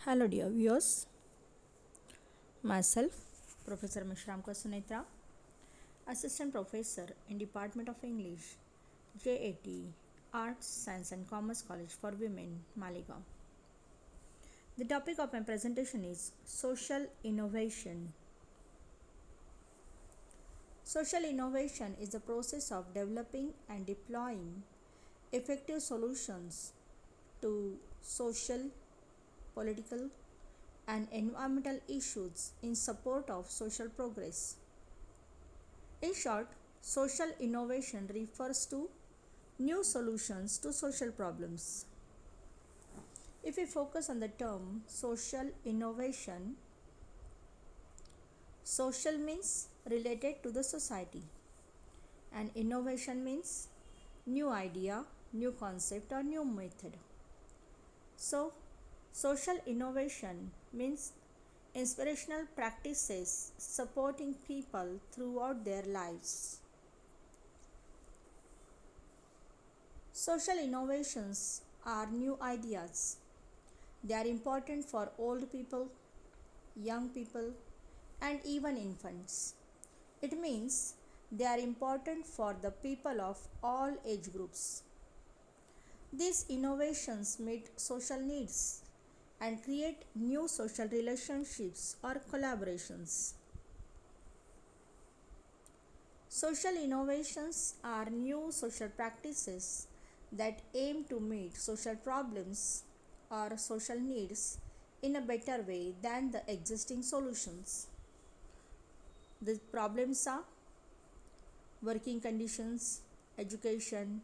Hello dear viewers, myself Professor Meshramkar Suntera, Assistant Professor in Department of English, J.A.T, Arts, Science and Commerce College for Women, Malegaon. The topic of my presentation is Social Innovation. Social innovation is the process of developing and deploying effective solutions to social, political, and environmental issues in support of social progress. In short, social innovation refers to new solutions to social problems. If we focus on the term social innovation, social means related to the society, and innovation means new idea, new concept, or new method. So, social innovation means inspirational practices supporting people throughout their lives. Social innovations are new ideas. They are important for old people, young people, and even infants. It means they are important for the people of all age groups. These innovations meet social needs and create new social relationships or collaborations. Social innovations are new social practices that aim to meet social problems or social needs in a better way than the existing solutions. The problems are working conditions, education,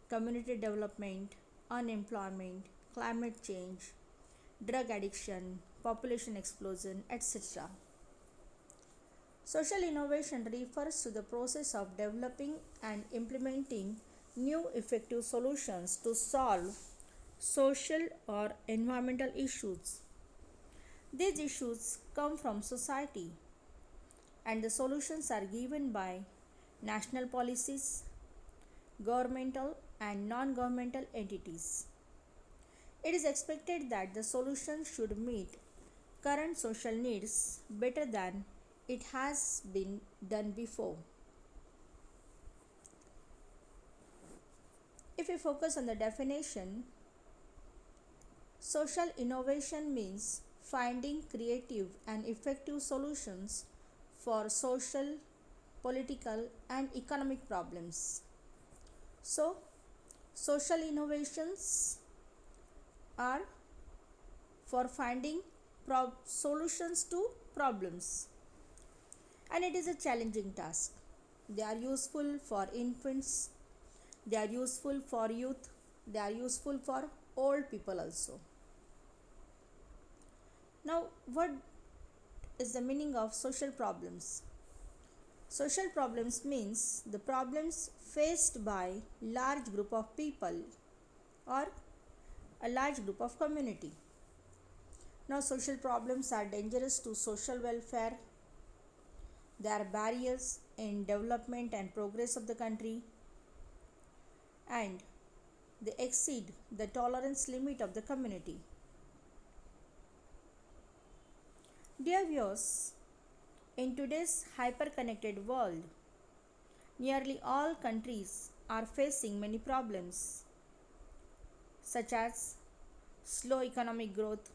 community development, unemployment, climate change, drug addiction, population explosion, etc. Social innovation refers to the process of developing and implementing new effective solutions to solve social or environmental issues. These issues come from society, and the solutions are given by national policies, governmental and non-governmental entities. It is expected that the solution should meet current social needs better than it has been done before. If we focus on the definition, social innovation means finding creative and effective solutions for social, political, and economic problems. So, social innovations are for finding solutions to problems, and it is a challenging task. They are useful for infants, they are useful for youth, they are useful for old people also. Now, what is the meaning of social problems? Social problems means the problems faced by large group of people or a large group of community. Now, social problems are dangerous to social welfare. They are barriers in development and progress of the country, and they exceed the tolerance limit of the community. Dear viewers, in today's hyper-connected world, nearly all countries are facing many problems such as slow economic growth,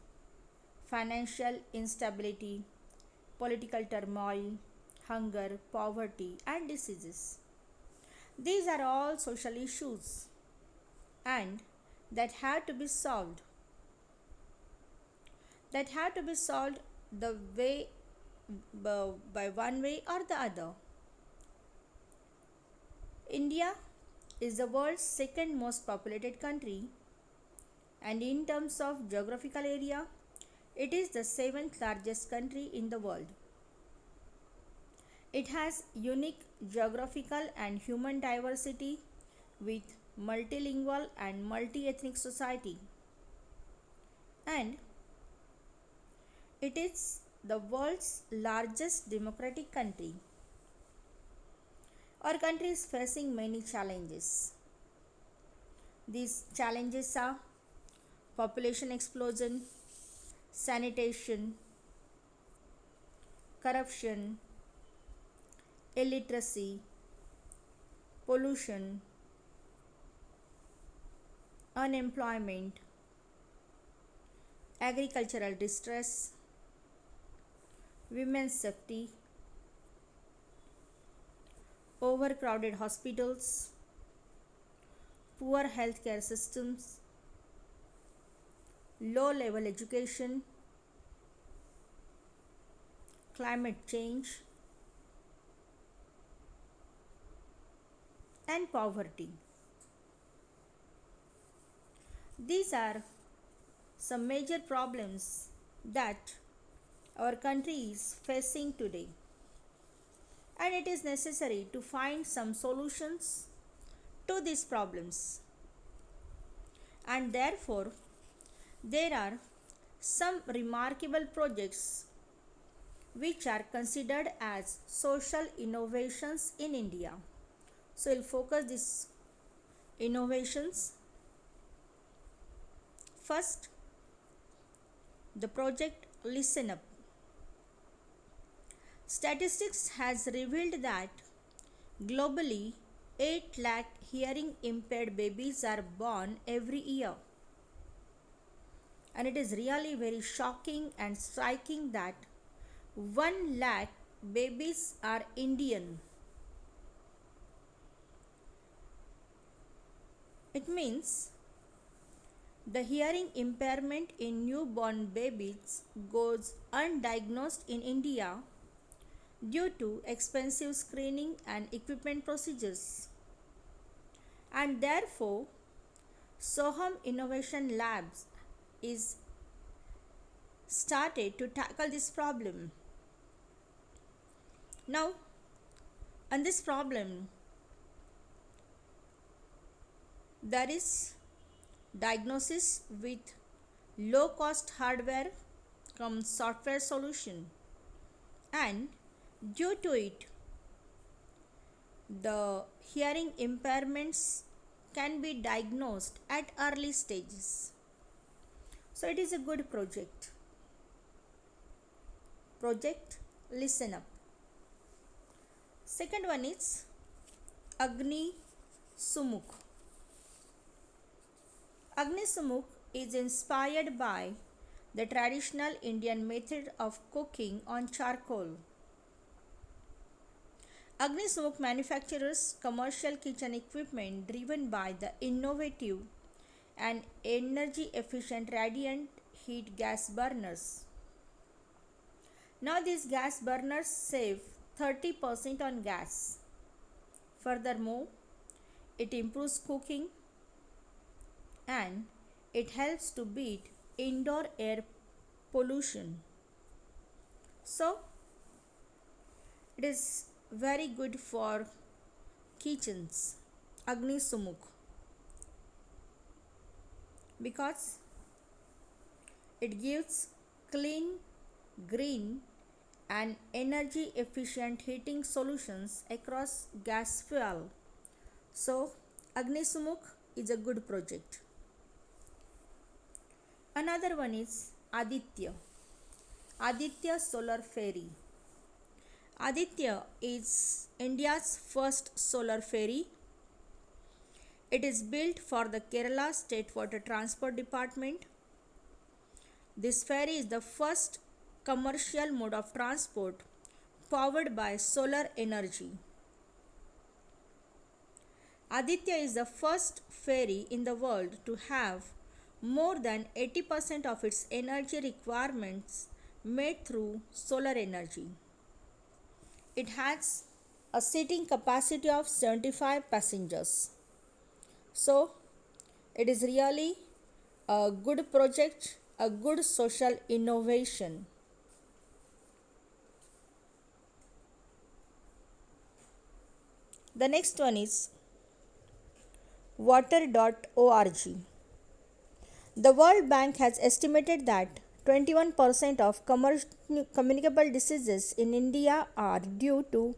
financial instability, political turmoil, hunger, poverty, and diseases. These are all social issues and that have to be solved. That have to be solved the way by one way or the other. India is the world's second most populated country, and in terms of geographical area, it is the seventh largest country in the world. It has unique geographical and human diversity with multilingual and multi-ethnic society, and it is the world's largest democratic country. Our country is facing many challenges. These challenges are population explosion, sanitation, corruption, illiteracy, pollution, unemployment, agricultural distress, women's safety, overcrowded hospitals, poor healthcare systems, low level education, climate change, and poverty. These are some major problems that our country is facing today, and it is necessary to find some solutions to these problems. And therefore, there are some remarkable projects which are considered as social innovations in India. So we'll focus these innovations. First, the project Listen Up. Statistics has revealed that globally 8 lakh hearing impaired babies are born every year. And it is really very shocking and striking that 1 lakh babies are Indian. It means the hearing impairment in newborn babies goes undiagnosed in India due to expensive screening and equipment procedures. And therefore, Soham Innovation Labs is started to tackle this problem. Now, on this problem, there is diagnosis with low cost hardware comes software solution, and due to it the hearing impairments can be diagnosed at early stages. So it is a good project. Project Listen Up. Second one is Agni Sumukh. Agni Sumukh is inspired by the traditional Indian method of cooking on charcoal. Agni Sumukh manufactures commercial kitchen equipment driven by the innovative and energy efficient radiant heat gas burners. Now these gas burners save 30% on gas. Furthermore, it improves cooking and it helps to beat indoor air pollution. So it is very good for kitchens, Agni Sumukh, because it gives clean, green and energy efficient heating solutions across gas fuel. So Agni Sumukh is a good project. Another one is Aditya Solar Ferry. Aditya is India's first solar ferry. It is built for the Kerala State Water Transport Department. This ferry is the first commercial mode of transport powered by solar energy. Aditya is the first ferry in the world to have more than 80% of its energy requirements made through solar energy. It has a seating capacity of 75 passengers. So it is really a good project, a good social innovation. The next one is water.org. The World Bank has estimated that 21% of communicable diseases in India are due to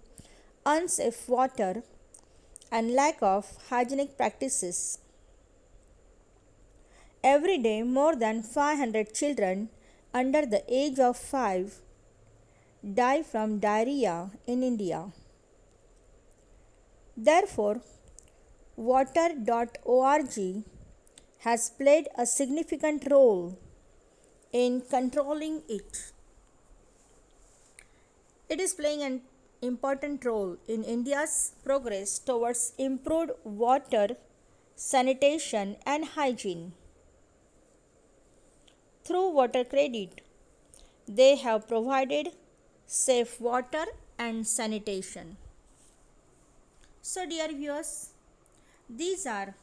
unsafe water and lack of hygienic practices. Every day, more than 500 children under the age of 5 die from diarrhea in India. Therefore, water.org has played a significant role in controlling it. It is playing an important role in India's progress towards improved water, sanitation, and hygiene. Through water credit, they have provided safe water and sanitation. So, dear viewers, these are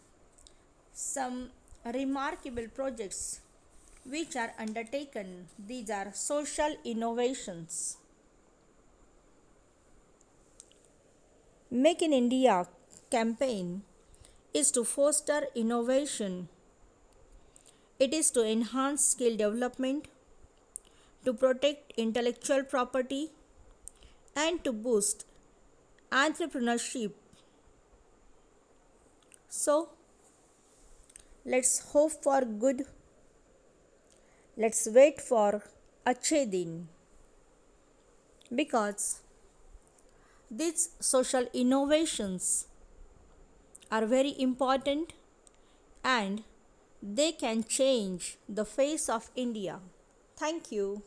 some remarkable projects which are undertaken. These are social innovations. Make in India campaign is to foster innovation. It is to enhance skill development, to protect intellectual property, and to boost entrepreneurship. So, let's hope for good. Let's wait for Achhe Din, because these social innovations are very important and they can change the face of India. Thank you.